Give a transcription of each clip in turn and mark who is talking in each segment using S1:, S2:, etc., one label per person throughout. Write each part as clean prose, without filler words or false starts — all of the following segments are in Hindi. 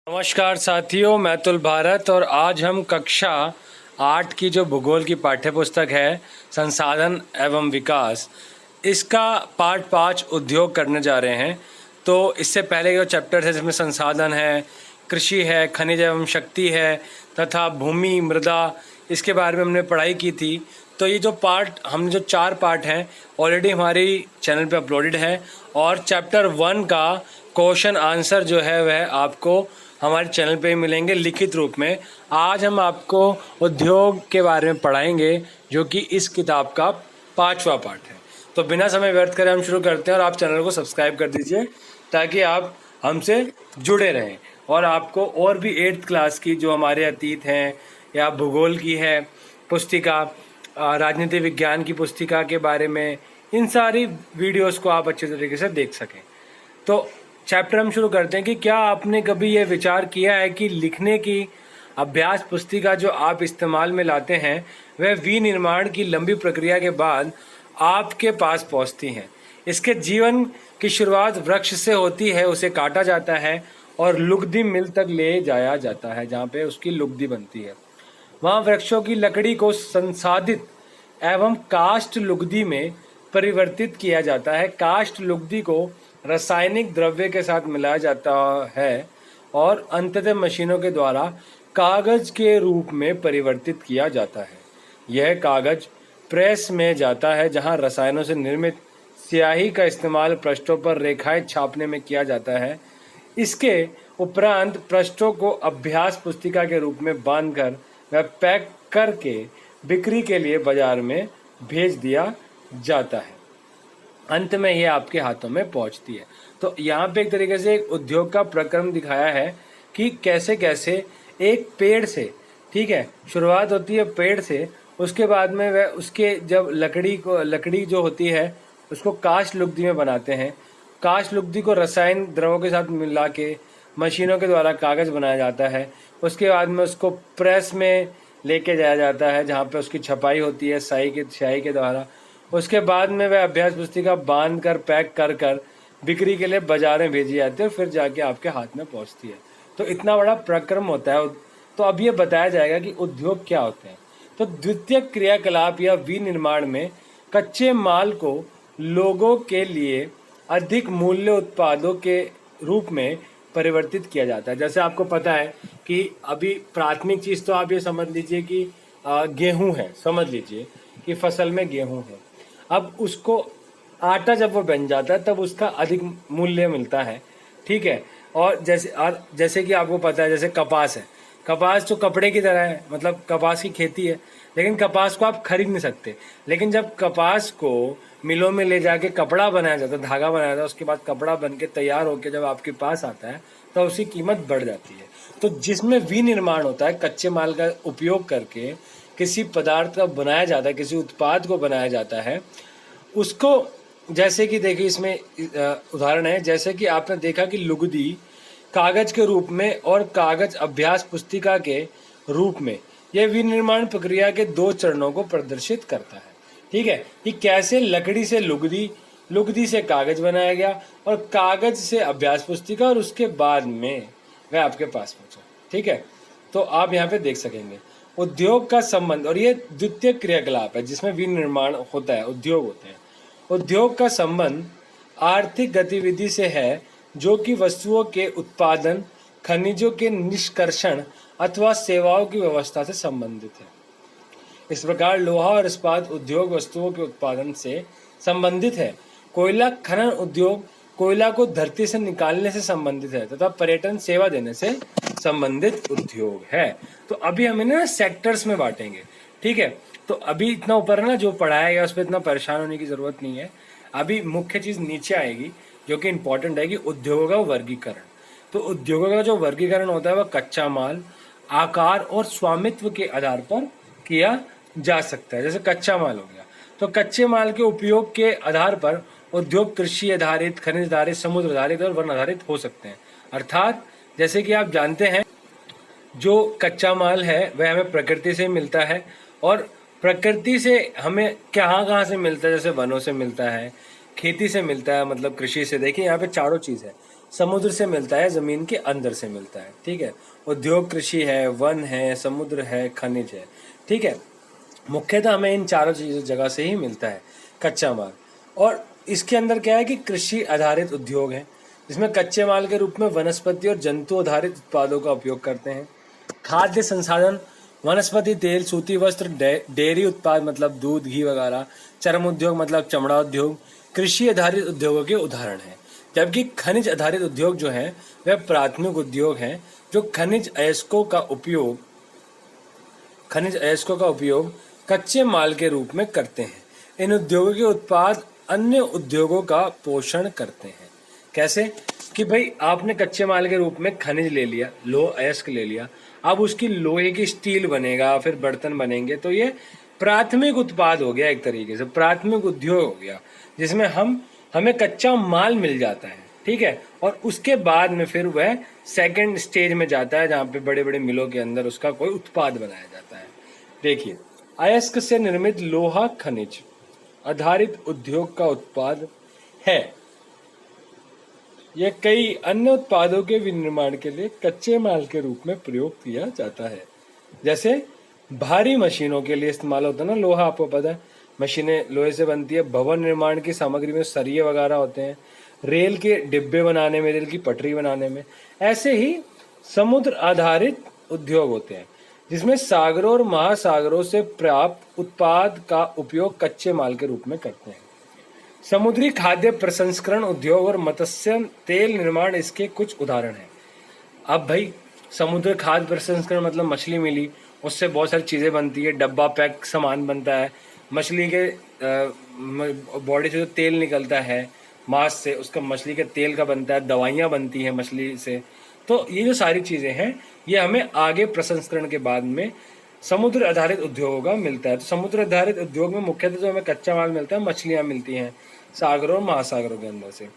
S1: नमस्कार साथियों, मैं तुल भारत और आज हम कक्षा 8 की जो भूगोल की पाठ्य पुस्तक है संसाधन एवं विकास, इसका पार्ट 5 उद्योग करने जा रहे हैं। तो इससे पहले जो चैप्टर है जिसमें संसाधन है, कृषि है, खनिज एवं शक्ति है तथा भूमि मृदा, इसके बारे में हमने पढ़ाई की थी। तो ये जो पार्ट हमने जो 4 पार्ट हैं ऑलरेडी हमारी चैनल पे अपलोडेड है और चैप्टर 1 का क्वेश्चन आंसर जो है वह आपको हमारे चैनल पे ही मिलेंगे लिखित रूप में। आज हम आपको उद्योग के बारे में पढ़ाएंगे जो कि इस किताब का 5वां पार्ट है। तो बिना समय व्यर्थ करे हम शुरू करते हैं और आप चैनल को सब्सक्राइब कर दीजिए ताकि आप हमसे जुड़े रहें और आपको और भी 8th क्लास की जो हमारे अतीत हैं या भूगोल की है पुस्तिका, राजनीति विज्ञान की पुस्तिका के बारे में, इन सारी वीडियोस को आप अच्छे तरीके से देख सकें। तो चैप्टर हम शुरू करते हैं कि क्या आपने कभी ये विचार किया है कि लिखने की अभ्यास पुस्तिका जो आप इस्तेमाल में लाते हैं वह विनिर्माण की लंबी प्रक्रिया के बाद आपके पास पहुंचती हैं। इसके जीवन की शुरुआत वृक्ष से होती है, उसे काटा जाता है और लुगदी मिल तक ले जाया जाता है जहाँ पे उसकी लुगदी बनती है। वहाँ वृक्षों की लकड़ी को संसाधित एवं काष्ठ लुगदी में परिवर्तित किया जाता है। काष्ठ लुगदी को रासायनिक द्रव्य के साथ मिलाया जाता है और अंततः मशीनों के द्वारा कागज के रूप में परिवर्तित किया जाता है। यह कागज प्रेस में जाता है जहां रसायनों से निर्मित स्याही का इस्तेमाल पृष्ठों पर रेखाएं छापने में किया जाता है। इसके उपरांत पृष्ठों को अभ्यास पुस्तिका के रूप में बांधकर व पैक करके बिक्री के लिए बाजार में भेज दिया जाता है। अंत में ये आपके हाथों में पहुंचती है। तो यहाँ पे एक तरीके से एक उद्योग का प्रक्रम दिखाया है कि कैसे कैसे एक पेड़ से, ठीक है, शुरुआत होती है पेड़ से, उसके बाद में वह उसके जब लकड़ी जो होती है उसको काष्ठ लुगदी में बनाते हैं। काष्ठ लुगदी को रसायन द्रवों के साथ मिला के मशीनों के द्वारा कागज बनाया जाता है। उसके बाद में उसको प्रेस में लेके जाया जाता है जहाँ पे उसकी छपाई होती है स्याही के द्वारा। उसके बाद में वह अभ्यास पुस्तिका बांध कर पैक कर कर बिक्री के लिए बाजारें भेजी जाती है और फिर जाके आपके हाथ में पहुंचती है। तो इतना बड़ा प्रक्रम होता है। तो अब ये बताया जाएगा कि उद्योग क्या होते हैं। तो द्वितीय क्रियाकलाप या विनिर्माण में कच्चे माल को लोगों के लिए अधिक मूल्य उत्पादों के रूप में परिवर्तित किया जाता है। जैसे आपको पता है कि अभी प्राथमिक चीज़ तो आप ये समझ लीजिए कि गेहूं है, समझ लीजिए कि फसल में गेहूं है। अब उसको आटा जब वो बन जाता है तब उसका अधिक मूल्य मिलता है, ठीक है। और जैसे कि आपको पता है जैसे कपास है, कपास तो कपड़े की तरह है, मतलब कपास की खेती है, लेकिन कपास को आप खरीद नहीं सकते। लेकिन जब कपास को मिलों में ले जाके कपड़ा बनाया जाता है, धागा बनाया जाता है, उसके बाद कपड़ा बन के तैयार होकर जब आपके पास आता है तो उसकी कीमत बढ़ जाती है। तो जिसमें विनिर्माण होता है, कच्चे माल का उपयोग करके किसी पदार्थ का बनाया जाता है, किसी उत्पाद को बनाया जाता है, उसको जैसे कि देखिए इसमें उदाहरण है, जैसे कि आपने देखा कि लुगदी कागज के रूप में और कागज अभ्यास पुस्तिका के रूप में, यह विनिर्माण प्रक्रिया के 2 चरणों को प्रदर्शित करता है, ठीक है, कि कैसे लकड़ी से लुगदी से कागज बनाया गया और कागज से अभ्यास पुस्तिका और उसके बाद में वह आपके पास पहुंचा, ठीक है। तो आप यहाँ पे देख सकेंगे उद्योग का संबंध, और ये द्वितीय क्रियाकलाप है जिसमें विनिर्माण होता है, उद्योग होते हैं। उद्योग का संबंध आर्थिक गतिविधि से है जो कि वस्तुओं के उत्पादन, खनिजों के निष्कर्षण अथवा सेवाओं की व्यवस्था से संबंधित है। इस प्रकार लोहा और इस्पात उद्योग वस्तुओं के उत्पादन से संबंधित है। कोयला खनन उद्योग कोयला को धरती से निकालने से संबंधित है तथा पर्यटन सेवा देने से संबंधित उद्योग है। तो अभी हम इन्हें सेक्टर्स में बांटेंगे, ठीक है। तो अभी इतना ऊपर है ना जो पढ़ाया गया उस पर इतना परेशान होने की जरूरत नहीं है। अभी मुख्य चीज नीचे आएगी जो कि इंपॉर्टेंट है कि उद्योगों का वर्गीकरण। तो उद्योगों का जो वर्गीकरण होता है वह कच्चा माल, आकार और स्वामित्व के आधार पर किया जा सकता है। जैसे कच्चा माल हो गया, तो कच्चे माल के उपयोग के आधार पर उद्योग कृषि आधारित, खनिज आधारित, समुद्र आधारित और वन आधारित हो सकते हैं। अर्थात जैसे कि आप जानते हैं जो कच्चा माल है वह हमें प्रकृति से मिलता है और प्रकृति से हमें कहाँ से मिलता है, जैसे वनों से मिलता है, खेती से मिलता है, मतलब कृषि से। देखिए यहाँ पे चारों चीज़ है, समुद्र से मिलता है, जमीन के अंदर से मिलता है। ठीक है, उद्योग कृषि है, वन है, समुद्र है, खनिज है। ठीक है, मुख्यतः हमें इन चारों चीजों जगह से ही मिलता है कच्चा माल। और इसके अंदर क्या है कि कृषि आधारित उद्योग है, जिसमें कच्चे माल के रूप में वनस्पति और जंतु आधारित उत्पादों का उपयोग करते हैं। खाद्य संसाधन वनस्पति तेल, सूती वस्त्र, डेयरी उत्पाद मतलब दूध, घी वगैरह, चर्म उद्योग मतलब चमड़ा उद्योग कृषि आधारित उद्योगों के उदाहरण हैं। जबकि खनिज आधारित उद्योग जो है वह प्राथमिक उद्योग हैं जो खनिज अयस्कों का उपयोग कच्चे माल के रूप में करते हैं। इन उद्योगों के उत्पाद अन्य उद्योगों का पोषण करते हैं। कैसे कि भाई आपने कच्चे माल के रूप में खनिज ले लिया, लोह अयस्क ले लिया, अब उसकी लोहे की स्टील बनेगा, फिर बर्तन बनेंगे, तो ये प्राथमिक उत्पाद हो गया, एक तरीके से प्राथमिक उद्योग हो गया, जिसमें हमें कच्चा माल मिल जाता है। ठीक है, और उसके बाद में फिर वह सेकंड स्टेज में जाता है, जहाँ पे बड़े बड़े मिलों के अंदर उसका कोई उत्पाद बनाया जाता है। देखिए, अयस्क से निर्मित लोहा खनिज आधारित उद्योग का उत्पाद है। यह कई अन्य उत्पादों के विनिर्माण के लिए कच्चे माल के रूप में प्रयोग किया जाता है। जैसे भारी मशीनों के लिए इस्तेमाल होता है ना लोहा, आपको पता है मशीनें लोहे से बनती है। भवन निर्माण की सामग्री में सरिये वगैरह होते हैं, रेल के डिब्बे बनाने में, रेल की पटरी बनाने में। ऐसे ही समुद्र आधारित उद्योग होते हैं, जिसमें सागरों और महासागरों से प्राप्त उत्पाद का उपयोग कच्चे माल के रूप में करते हैं। समुद्री खाद्य प्रसंस्करण उद्योग और मत्स्य तेल निर्माण इसके कुछ उदाहरण हैं। अब भाई समुद्र खाद्य प्रसंस्करण मतलब मछली मिली, उससे बहुत सारी चीज़ें बनती है, डब्बा पैक सामान बनता है, मछली के बॉडी से जो तेल निकलता है मांस से, उसका मछली के तेल का बनता है, दवाइयाँ बनती हैं मछली से। तो ये जो सारी चीज़ें हैं ये हमें आगे प्रसंस्करण के बाद में समुद्र आधारित उद्योगों का मिलता है। तो समुद्र आधारित उद्योग में मुख्यतः जो हमें कच्चा माल मिलता है, मछलियाँ मिलती हैं सागरों और महासागरों के अंदर से।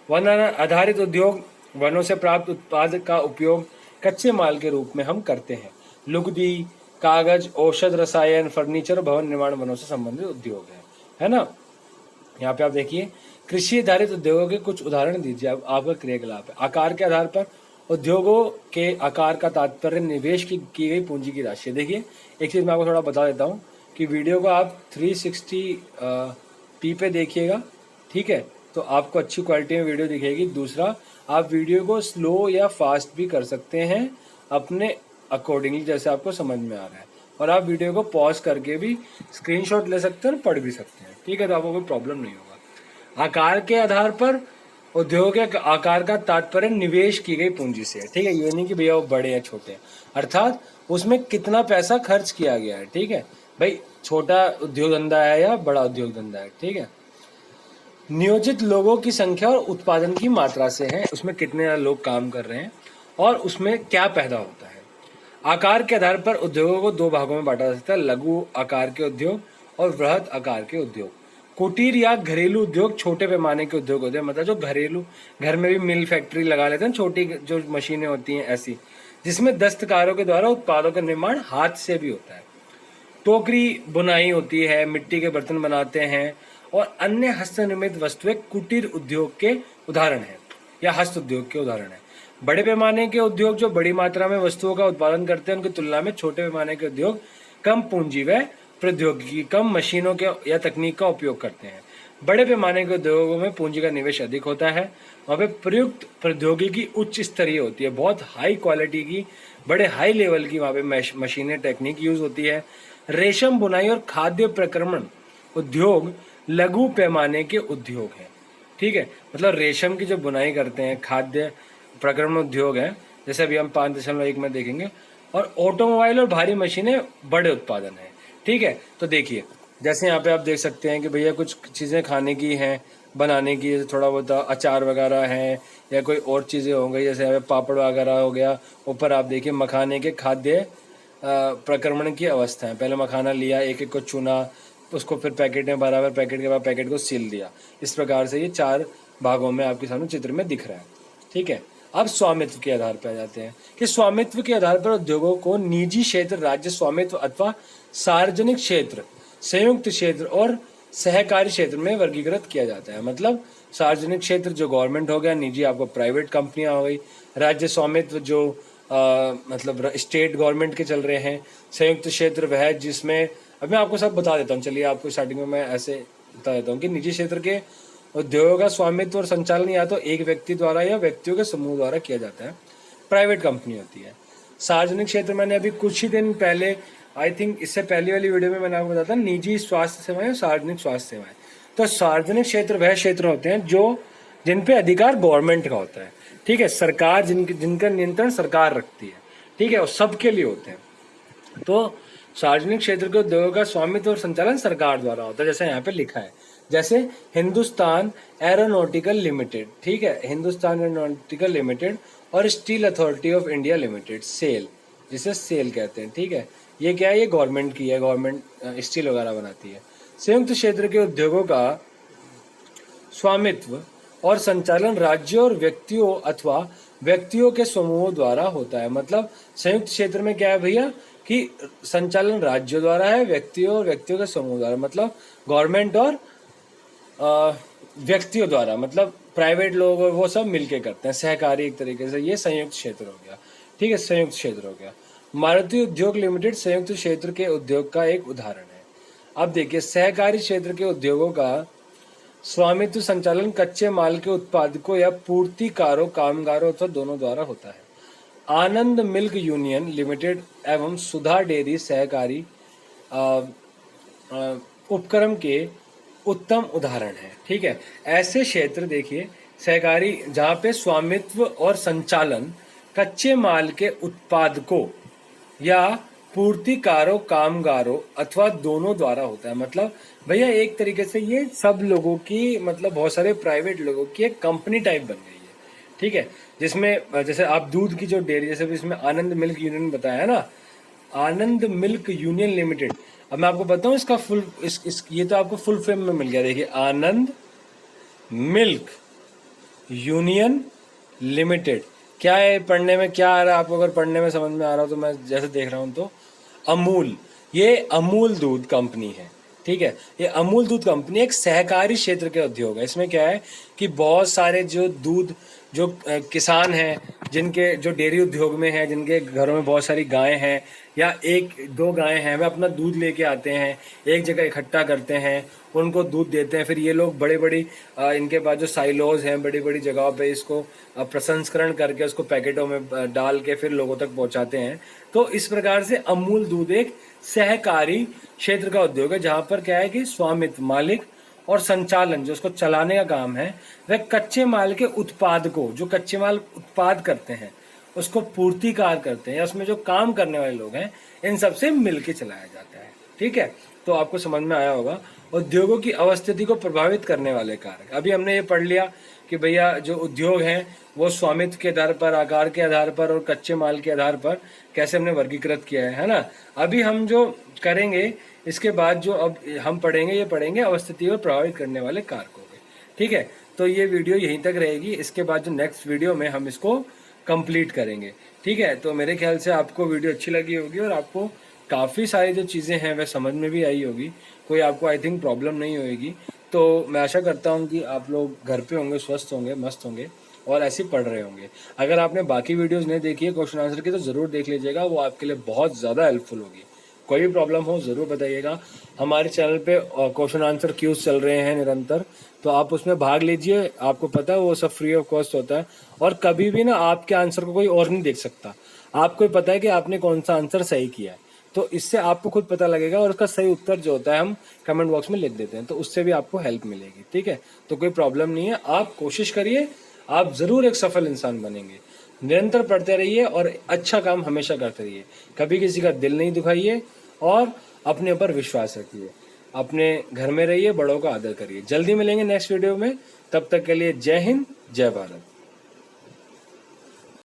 S1: वन आधारित उद्योग, वनों से प्राप्त उत्पाद का उपयोग कच्चे माल के रूप में हम करते हैं। लुगदी, कागज, औषध, रसायन, फर्नीचर, भवन निर्माण वनों से संबंधित उद्योग है ना। यहाँ पे आप देखिए, कृषि आधारित उद्योगों के कुछ उदाहरण दीजिए। अब आपका क्रियाकलाप है। आकार के आधार पर उद्योगों के आकार का तात्पर्य निवेश की गई पूंजी की राशि। देखिए, एक चीज़ मैं आपको थोड़ा बता देता हूँ कि वीडियो को आप 360p पे देखिएगा। ठीक है, तो आपको अच्छी क्वालिटी में वीडियो दिखेगी। दूसरा, आप वीडियो को स्लो या फास्ट भी कर सकते हैं अपने अकॉर्डिंगली, जैसे आपको समझ में आ रहा है। और आप वीडियो को पॉज करके भी स्क्रीनशॉट ले सकते हैं और पढ़ भी सकते हैं। ठीक है, तो आपको कोई प्रॉब्लम नहीं होगा। आकार के आधार पर उद्योग के आकार का तात्पर्य निवेश की गई पूंजी से है। ठीक है, ये नहीं कि भैया वो बड़े या छोटे हैं, अर्थात उसमें कितना पैसा खर्च किया गया है। ठीक है भाई, छोटा उद्योग धंधा है या बड़ा उद्योग धंधा है। ठीक है, नियोजित लोगों की संख्या और उत्पादन की मात्रा से है, उसमें कितने लोग काम कर रहे हैं और उसमें क्या पैदा होता है। आकार के आधार पर उद्योगों को दो भागों में बांटा जा सकता है, लघु आकार के उद्योग और बृहद आकार के उद्योग। कुटीर या घरेलू उद्योग छोटे पैमाने के उद्योग होते हैं, मतलब जो घरेलू घर में भी मिल फैक्ट्री लगा लेते हैं, छोटी जो मशीनें होती हैं ऐसी, जिसमें दस्तकारों के द्वारा उत्पादों का निर्माण हाथ से भी होता है। टोकरी बुनाई होती है, मिट्टी के बर्तन बनाते हैं और अन्य हस्तनिर्मित वस्तुएं कुटीर उद्योग के उदाहरण हैं या हस्त उद्योग के उदाहरण हैं। बड़े पैमाने के उद्योग जो बड़ी मात्रा में वस्तुओं का उत्पादन करते हैं, उनकी तुलना में छोटे पैमाने के उद्योग कम पूंजी व प्रौद्योगिकी, कम मशीनों के या तकनीक का उपयोग करते हैं। बड़े पैमाने के उद्योगों में पूंजी का निवेश अधिक होता है, वहाँ पे प्रयुक्त प्रौद्योगिकी उच्च स्तरीय होती है, बहुत हाई क्वालिटी की, बड़े हाई लेवल की वहाँ पे मशीनें टेक्निक यूज होती है। रेशम बुनाई और खाद्य प्रक्रमण उद्योग लघु पैमाने के उद्योग हैं। ठीक है, मतलब रेशम की जो बुनाई करते हैं, खाद्य प्रक्रमण उद्योग है, जैसे अभी हम 5.1 में देखेंगे। और ऑटोमोबाइल और भारी मशीनें बड़े उत्पादन है। ठीक है, तो देखिए जैसे यहाँ पे आप देख सकते हैं कि भैया कुछ चीज़ें खाने की हैं, बनाने की, थोड़ा बहुत अचार वगैरह हैं या कोई और चीज़ें हो गई, जैसे यहाँ पे पापड़ वगैरह हो गया। ऊपर आप देखिए मखाने के खाद्य प्रक्रमण की अवस्था है। पहले मखाना लिया, एक एक को चुना, उसको फिर पैकेट में भरा, फिर पैकेट के बाद पैकेट को सील दिया। इस प्रकार से ये 4 भागों में आपके सामने चित्र में दिख रहा है। ठीक है, अब स्वामित्व के आधार पर आ जाते हैं कि स्वामित्व के आधार पर उद्योगों को निजी क्षेत्र, राज्य स्वामित्व अथवा सार्वजनिक क्षेत्र, संयुक्त क्षेत्र और सहकारी क्षेत्र में वर्गीकृत किया जाता है। मतलब सार्वजनिक क्षेत्र जो गवर्नमेंट हो गया, निजी आपको प्राइवेट कंपनियां हो गई, राज्य स्वामित्व जो मतलब स्टेट गवर्नमेंट के चल रहे हैं, संयुक्त क्षेत्र वह है जिसमें, अब मैं आपको सब बता देता हूँ, चलिए आपको स्टार्टिंग में मैं ऐसे बता देता हूँ कि निजी क्षेत्र के उद्योगों का स्वामित्व और संचालन या तो एक व्यक्ति द्वारा या व्यक्तियों के समूह द्वारा किया जाता है, प्राइवेट कंपनी होती है। सार्वजनिक क्षेत्र मैंने अभी कुछ ही दिन पहले, आई थिंक इससे पहली वाली वीडियो में मैंने आपको बताया था, निजी स्वास्थ्य सेवाएं और सार्वजनिक स्वास्थ्य सेवाएं। तो सार्वजनिक क्षेत्र वह क्षेत्र होते हैं जो जिन पे अधिकार गवर्नमेंट का होता है, ठीक है, सरकार जिनका नियंत्रण सरकार रखती है, ठीक है, और सबके लिए होते हैं। तो सार्वजनिक क्षेत्र के उद्योगों का स्वामित्व और संचालन सरकार द्वारा होता है, जैसे यहाँ पे लिखा है, जैसे हिंदुस्तान एरोनॉटिकल लिमिटेड, ठीक है, हिंदुस्तान एरोनॉटिकल लिमिटेड और steel authority of India limited, SAIL, जिसे सेल कहते हैं, ठीक है, ये क्या है, ये गवर्नमेंट की है, गवर्नमेंट स्टील वगैरह बनाती है। संयुक्त क्षेत्र के उद्योगों का स्वामित्व और संचालन राज्यों और व्यक्तियों अथवा व्यक्तियों के समूहों द्वारा होता है। मतलब संयुक्त क्षेत्र में क्या है भैया कि संचालन राज्यों द्वारा है, व्यक्तियों और व्यक्तियों के समूह द्वारा, मतलब गवर्नमेंट और व्यक्तियों द्वारा, मतलब प्राइवेट लोग और वो सब मिलके करते हैं, सहकारी एक तरीके से, ये संयुक्त क्षेत्र हो गया, ठीक है, संयुक्त क्षेत्र हो गया। मारुति उद्योग लिमिटेड संयुक्त क्षेत्र के उद्योग का एक उदाहरण है। अब देखिए, सहकारी क्षेत्र के उद्योगों का स्वामित्व संचालन कच्चे माल के उत्पादकों या पूर्तिकारों, कामगारों अथवा दोनों द्वारा होता है। आनंद मिल्क यूनियन लिमिटेड एवं सुधा डेयरी सहकारी उपक्रम के उत्तम उदाहरण है, ठीक है। ऐसे क्षेत्र देखिए सहकारी जहाँ पे स्वामित्व और संचालन कच्चे माल के उत्पादकों या पूर्तिकारों, कामगारों अथवा दोनों द्वारा होता है। मतलब भैया एक तरीके से ये सब लोगों की, मतलब बहुत सारे प्राइवेट लोगों की एक कंपनी टाइप बन गई है, ठीक है, जिसमें जैसे आप दूध की जो डेयरी, जैसे इसमें आनंद मिल्क यूनियन बताया है ना, आनंद मिल्क यूनियन लिमिटेड। अब मैं आपको बताऊं इसका फुल, ये तो आपको फुल फॉर्म में मिल गया, देखिए, आनंद मिल्क यूनियन लिमिटेड। क्या है, पढ़ने में क्या आ रहा है आपको, अगर पढ़ने में समझ में आ रहा हो तो मैं जैसे देख रहा हूं, तो अमूल, ये अमूल दूध कंपनी है, ठीक है, ये अमूल दूध कंपनी एक सहकारी क्षेत्र के उद्योग है। इसमें क्या है कि बहुत सारे जो दूध, जो किसान हैं, जिनके जो डेयरी उद्योग में हैं, जिनके घरों में बहुत सारी गायें हैं या एक दो गायें हैं, वे अपना दूध लेके आते हैं, एक जगह इकट्ठा करते हैं, उनको दूध देते हैं, फिर ये लोग बड़े बड़ी इनके पास जो साइलोज हैं, बड़ी बड़ी जगहों पे इसको प्रसंस्करण करके उसको पैकेटों में डाल के फिर लोगों तक पहुंचाते हैं। तो इस प्रकार से अमूल दूध एक सहकारी क्षेत्र का उद्योग है, जहां पर क्या है कि स्वामित्व, मालिक और संचालन, जो उसको चलाने का काम है, वह कच्चे माल के उत्पादकों, जो कच्चे माल उत्पाद करते हैं, उसको पूर्तिकार करते हैं, या उसमें जो काम करने वाले लोग हैं, इन सबसे मिलके चलाया जाता है, ठीक है। तो आपको समझ में आया होगा। उद्योगों की अवस्थिति को प्रभावित करने वाले कारक, अभी हमने ये पढ़ लिया कि भैया जो उद्योग हैं वो स्वामित्व के आधार पर, आकार के आधार पर और कच्चे माल के आधार पर कैसे हमने वर्गीकृत किया है ना। अभी हम जो करेंगे इसके बाद जो अब हम पढ़ेंगे, ये पढ़ेंगे अवस्थिति को प्रभावित करने वाले कारकों के, ठीक है। तो ये वीडियो यहीं तक रहेगी, इसके बाद जो नेक्स्ट वीडियो में हम इसको कंप्लीट करेंगे, ठीक है। तो मेरे ख्याल से आपको वीडियो अच्छी लगी होगी और आपको काफ़ी सारी जो चीज़ें हैं वह समझ में भी आई होगी, कोई आपको आई थिंक प्रॉब्लम नहीं होगी। तो मैं आशा करता हूँ कि आप लोग घर पे होंगे, स्वस्थ होंगे, मस्त होंगे और ऐसे ही पढ़ रहे होंगे। अगर आपने बाकी वीडियोस नहीं देखी है क्वेश्चन आंसर की तो ज़रूर देख लीजिएगा, वो आपके लिए बहुत ज़्यादा हेल्पफुल होगी। कोई भी प्रॉब्लम हो ज़रूर बताइएगा। हमारे चैनल पे क्वेश्चन आंसर क्यूज चल रहे हैं निरंतर, तो आप उसमें भाग लीजिए। आपको पता है वो सब फ्री ऑफ कॉस्ट होता है और कभी भी ना आपके आंसर को कोई और नहीं देख सकता। आपको ही पता है कि आपने कौन सा आंसर सही किया है, तो इससे आपको खुद पता लगेगा और उसका सही उत्तर जो होता है हम कमेंट बॉक्स में लिख देते हैं, तो उससे भी आपको हेल्प मिलेगी, ठीक है। तो कोई प्रॉब्लम नहीं है, आप कोशिश करिए, आप ज़रूर एक सफल इंसान बनेंगे। निरंतर पढ़ते रहिए और अच्छा काम हमेशा करते रहिए, कभी किसी का दिल नहीं दुखाइए और अपने ऊपर विश्वास रखिए। अपने घर में रहिए, बड़ों का आदर करिए। जल्दी मिलेंगे नेक्स्ट वीडियो में, तब तक के लिए जय हिंद, जय भारत।